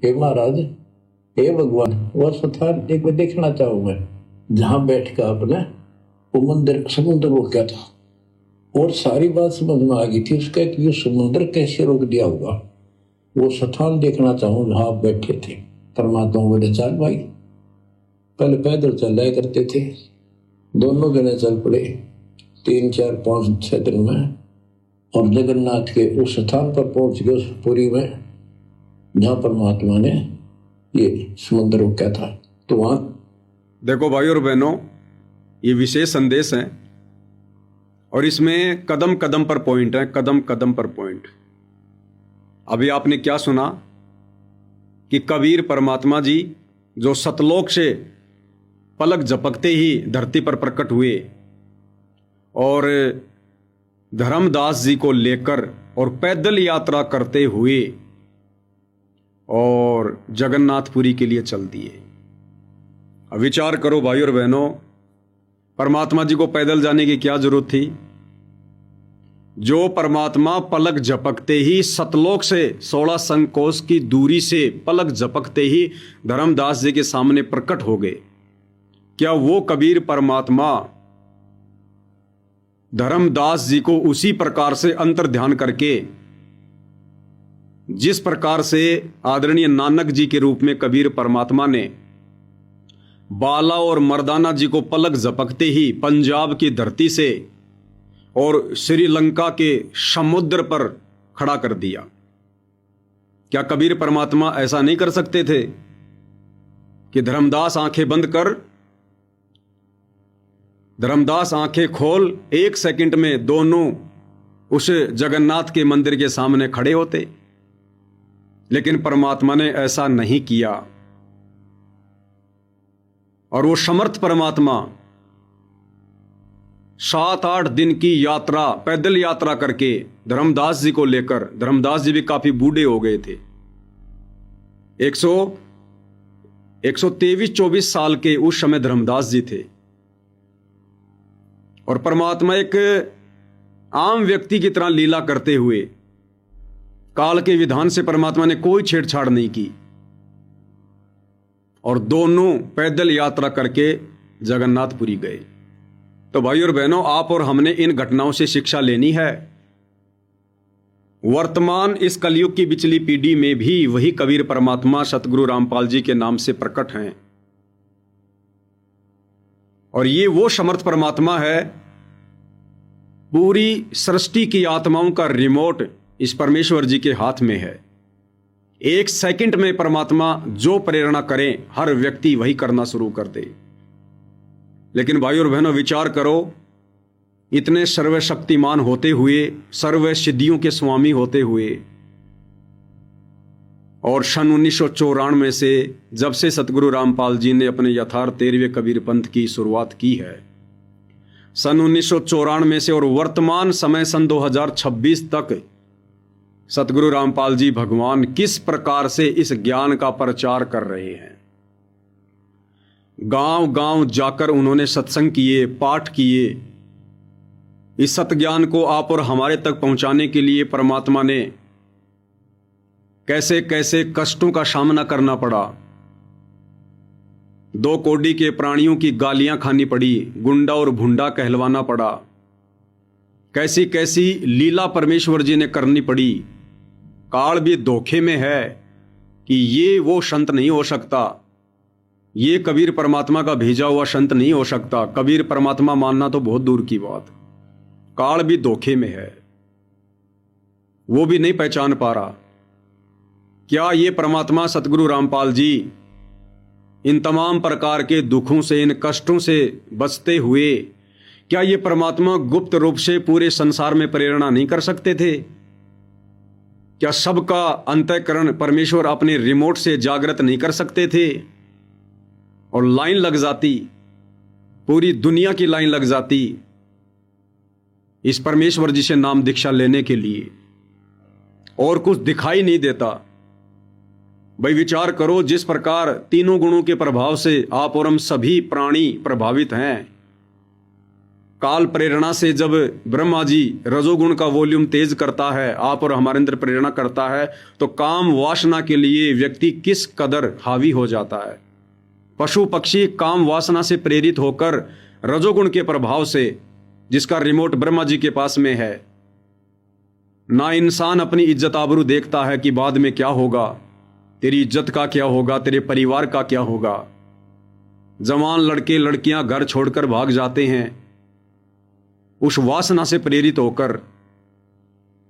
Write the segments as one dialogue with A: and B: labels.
A: हे महाराज, हे भगवान, वह स्थान एक बार देखना चाहूंगा जहां बैठ कर आपने वो मंदिर समुद्र रोका था। और सारी बात समझ में आ गई थी उसका कि ये समुद्र कैसे रोक दिया होगा। वो स्थान देखना चाहूं जहां आप बैठे थे। परमात्मा बोले चल भाई। पहले पैदल चलाया करते थे, दोनों जने चल पड़े 3 4 5 6 दिन में, और जगन्नाथ के उस स्थान पर पहुंच गए, उस पुरी में जहां परमात्मा ने ये समुद्र रोका था। तो वहां
B: देखो भाई और बहनों, ये विशेष संदेश है और इसमें कदम कदम पर पॉइंट है, कदम कदम पर पॉइंट। अभी आपने क्या सुना कि कबीर परमात्मा जी जो सतलोक से पलक झपकते ही धरती पर प्रकट हुए और धर्मदास जी को लेकर और पैदल यात्रा करते हुए और जगन्नाथपुरी के लिए चल दिए। अब विचार करो भाई और बहनों, परमात्मा जी को पैदल जाने की क्या जरूरत थी? जो परमात्मा पलक झपकते ही सतलोक से 16 संकोश की दूरी से पलक झपकते ही धर्मदास जी के सामने प्रकट हो गए, क्या वो कबीर परमात्मा धर्मदास जी को उसी प्रकार से अंतर ध्यान करके, जिस प्रकार से आदरणीय नानक जी के रूप में कबीर परमात्मा ने बाला और मर्दाना जी को पलक झपकते ही पंजाब की धरती से और श्रीलंका के समुद्र पर खड़ा कर दिया, क्या कबीर परमात्मा ऐसा नहीं कर सकते थे कि धर्मदास आंखें बंद कर, धर्मदास आंखें खोल, 1 सेकंड में दोनों उस जगन्नाथ के मंदिर के सामने खड़े होते? लेकिन परमात्मा ने ऐसा नहीं किया। और वो समर्थ परमात्मा 7-8 दिन की यात्रा, पैदल यात्रा करके धर्मदास जी को लेकर, धर्मदास जी भी काफी बूढ़े हो गए थे, 123-24 साल के उस समय धर्मदास जी थे, और परमात्मा एक आम व्यक्ति की तरह लीला करते हुए, काल के विधान से परमात्मा ने कोई छेड़छाड़ नहीं की, और दोनों पैदल यात्रा करके जगन्नाथपुरी गए। तो भाई और बहनों, आप और हमने इन घटनाओं से शिक्षा लेनी है। वर्तमान इस कलयुग की बिचली पीढ़ी में भी वही कबीर परमात्मा सतगुरु रामपाल जी के नाम से प्रकट हैं, और ये वो समर्थ परमात्मा है। पूरी सृष्टि की आत्माओं का रिमोट इस परमेश्वर जी के हाथ में है। 1 सेकंड में परमात्मा जो प्रेरणा करें, हर व्यक्ति वही करना शुरू कर दे। लेकिन भाई और बहनों, विचार करो, इतने सर्वशक्तिमान होते हुए, सर्व सिद्धियों के स्वामी होते हुए, और सन 1994 से जब से सतगुरु रामपाल जी ने अपने यथार्थ 13वें कबीर पंथ की शुरुआत की है, सन 1994 से और वर्तमान समय सन 2026 तक सतगुरु रामपाल जी भगवान किस प्रकार से इस ज्ञान का प्रचार कर रहे हैं। गांव गांव जाकर उन्होंने सत्संग किए, पाठ किए। इस सत्ज्ञान को आप और हमारे तक पहुंचाने के लिए परमात्मा ने कैसे कैसे कष्टों का सामना करना पड़ा। 2 कोड़ी के प्राणियों की गालियां खानी पड़ी, गुंडा और भुंडा कहलवाना पड़ा, कैसी कैसी लीला परमेश्वर जी ने करनी पड़ी। काल भी धोखे में है कि ये वो संत नहीं हो सकता, ये कबीर परमात्मा का भेजा हुआ संत नहीं हो सकता, कबीर परमात्मा मानना तो बहुत दूर की बात। काल भी धोखे में है, वो भी नहीं पहचान पा रहा। क्या ये परमात्मा सतगुरु रामपाल जी इन तमाम प्रकार के दुखों से, इन कष्टों से बचते हुए, क्या ये परमात्मा गुप्त रूप से पूरे संसार में प्रेरणा नहीं कर सकते थे? क्या सबका अंतःकरण परमेश्वर अपने रिमोट से जागृत नहीं कर सकते थे? और लाइन लग जाती, पूरी दुनिया की लाइन लग जाती इस परमेश्वर जी से नाम दीक्षा लेने के लिए, और कुछ दिखाई नहीं देता। भाई विचार करो, जिस प्रकार तीनों गुणों के प्रभाव से आप और हम सभी प्राणी प्रभावित हैं, काल प्रेरणा से जब ब्रह्मा जी रजोगुण का वॉल्यूम तेज करता है, आप और हमारे अंदर प्रेरणा करता है, तो काम वासना के लिए व्यक्ति किस कदर हावी हो जाता है। पशु पक्षी काम वासना से प्रेरित होकर रजोगुण के प्रभाव से, जिसका रिमोट ब्रह्मा जी के पास में है, ना इंसान अपनी इज्जत आबरू देखता है कि बाद में क्या होगा, तेरी इज्जत का क्या होगा, तेरे परिवार का क्या होगा। जवान लड़के लड़कियां घर छोड़कर भाग जाते हैं उस वासना से प्रेरित होकर,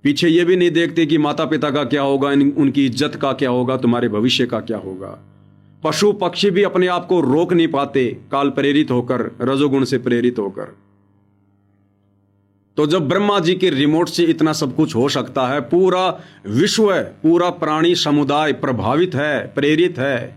B: पीछे ये भी नहीं देखते कि माता पिता का क्या होगा, उनकी इज्जत का क्या होगा, तुम्हारे भविष्य का क्या होगा। पशु पक्षी भी अपने आप को रोक नहीं पाते काल प्रेरित होकर, रजोगुण से प्रेरित होकर। तो जब ब्रह्मा जी के रिमोट से इतना सब कुछ हो सकता है, पूरा विश्व, पूरा प्राणी समुदाय प्रभावित है, प्रेरित है,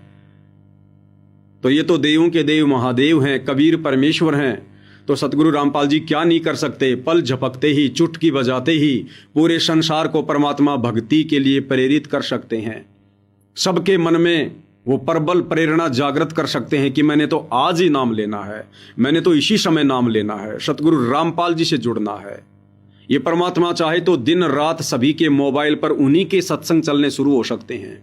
B: तो ये तो देवों के देव महादेव हैं, कबीर परमेश्वर हैं। तो सतगुरु रामपाल जी क्या नहीं कर सकते। पल झपकते ही, चुटकी बजाते ही पूरे संसार को परमात्मा भक्ति के लिए प्रेरित कर सकते हैं। सबके मन में वो प्रबल प्रेरणा जागृत कर सकते हैं कि मैंने तो आज ही नाम लेना है, मैंने तो इसी समय नाम लेना है, सतगुरु रामपाल जी से जुड़ना है। ये परमात्मा चाहे तो दिन रात सभी के मोबाइल पर उन्हीं के सत्संग चलने शुरू हो सकते हैं।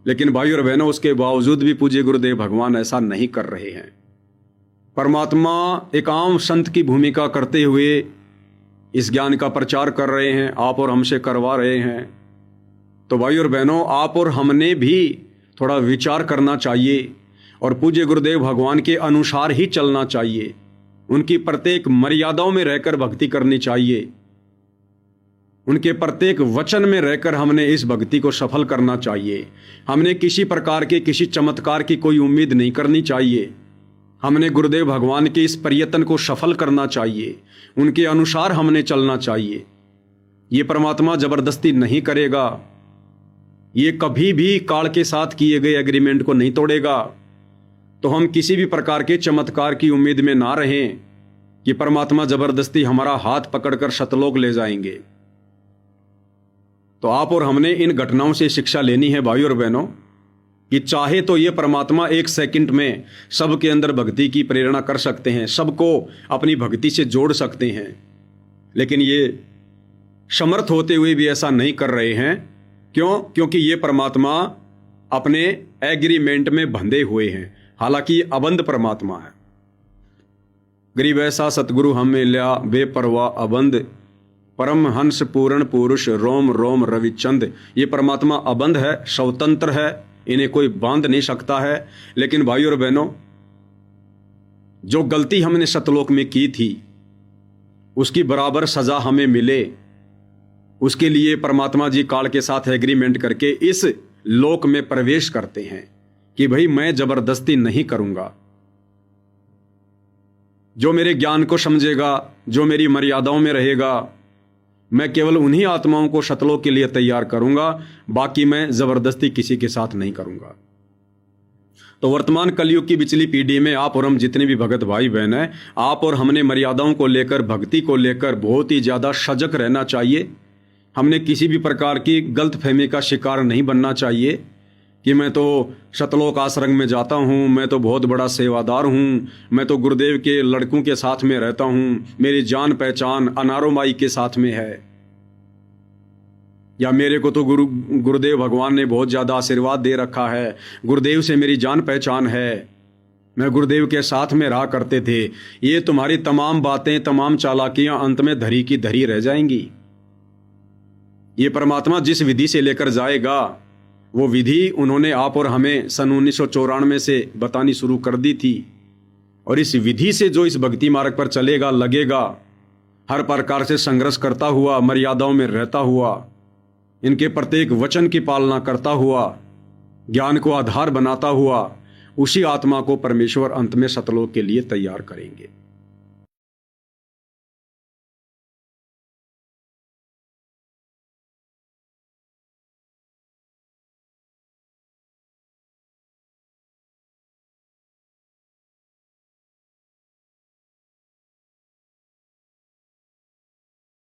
B: लेकिन भाई और बहनों, उसके बावजूद भी पूज्य गुरुदेव भगवान ऐसा नहीं कर रहे हैं। परमात्मा एक आम संत की भूमिका करते हुए इस ज्ञान का प्रचार कर रहे हैं, आप और हमसे करवा रहे हैं। तो भाई और बहनों, आप और हमने भी थोड़ा विचार करना चाहिए और पूज्य गुरुदेव भगवान के अनुसार ही चलना चाहिए। उनकी प्रत्येक मर्यादाओं में रहकर भक्ति करनी चाहिए। उनके प्रत्येक वचन में रहकर हमने इस भक्ति को सफल करना चाहिए। हमने किसी प्रकार के किसी चमत्कार की कोई उम्मीद नहीं करनी चाहिए। हमने गुरुदेव भगवान के इस प्रयत्न को सफल करना चाहिए, उनके अनुसार हमने चलना चाहिए। ये परमात्मा जबरदस्ती नहीं करेगा, ये कभी भी काल के साथ किए गए एग्रीमेंट को नहीं तोड़ेगा। तो हम किसी भी प्रकार के चमत्कार की उम्मीद में ना रहें कि परमात्मा जबरदस्ती हमारा हाथ पकड़कर सतलोक ले जाएंगे। तो आप और हमने इन घटनाओं से शिक्षा लेनी है भाई और बहनों, कि चाहे तो ये परमात्मा एक सेकंड में सबके अंदर भक्ति की प्रेरणा कर सकते हैं, सबको अपनी भक्ति से जोड़ सकते हैं, लेकिन ये समर्थ होते हुए भी ऐसा नहीं कर रहे हैं। क्यों? क्योंकि ये परमात्मा अपने एग्रीमेंट में बंधे हुए हैं। हालांकि अबंध परमात्मा है। गरीब ऐसा सतगुरु हम मिल्या बेपरवाह अबंध, परम हंस पूर्ण पुरुष रोम रोम रविचंद। ये परमात्मा अबंध है, स्वतंत्र है, इन्हें कोई बांध नहीं सकता है। लेकिन भाई और बहनों, जो गलती हमने सतलोक में की थी उसकी बराबर सजा हमें मिले, उसके लिए परमात्मा जी काल के साथ एग्रीमेंट करके इस लोक में प्रवेश करते हैं कि भाई मैं जबरदस्ती नहीं करूंगा। जो मेरे ज्ञान को समझेगा, जो मेरी मर्यादाओं में रहेगा, मैं केवल उन्हीं आत्माओं को सतलोक के लिए तैयार करूंगा, बाकी मैं जबरदस्ती किसी के साथ नहीं करूंगा। तो वर्तमान कलयुग की पिछली पीढ़ी में आप और हम जितने भी भगत भाई बहन हैं, आप और हमने मर्यादाओं को लेकर, भक्ति को लेकर बहुत ही ज्यादा सजग रहना चाहिए। हमने किसी भी प्रकार की गलतफहमी का शिकार नहीं बनना चाहिए कि मैं तो सतलोक आश्रम में जाता हूँ, मैं तो बहुत बड़ा सेवादार हूँ, मैं तो गुरुदेव के लड़कों के साथ में रहता हूँ, मेरी जान पहचान अनारो माई के साथ में है, या मेरे को तो गुरुदेव भगवान ने बहुत ज़्यादा आशीर्वाद दे रखा है, गुरुदेव से मेरी जान पहचान है, मैं गुरुदेव के साथ में रहा करते थे। ये तुम्हारी तमाम बातें, तमाम चालाकियाँ अंत में धरी की धरी रह जाएंगी। ये परमात्मा जिस विधि से लेकर जाएगा वो विधि उन्होंने आप और हमें सन 1994 से बतानी शुरू कर दी थी। और इस विधि से जो इस भक्ति मार्ग पर चलेगा, लगेगा, हर प्रकार से संघर्ष करता हुआ, मर्यादाओं में रहता हुआ, इनके प्रत्येक वचन की पालना करता हुआ, ज्ञान को आधार बनाता हुआ, उसी आत्मा को परमेश्वर अंत में सतलोक के लिए तैयार करेंगे।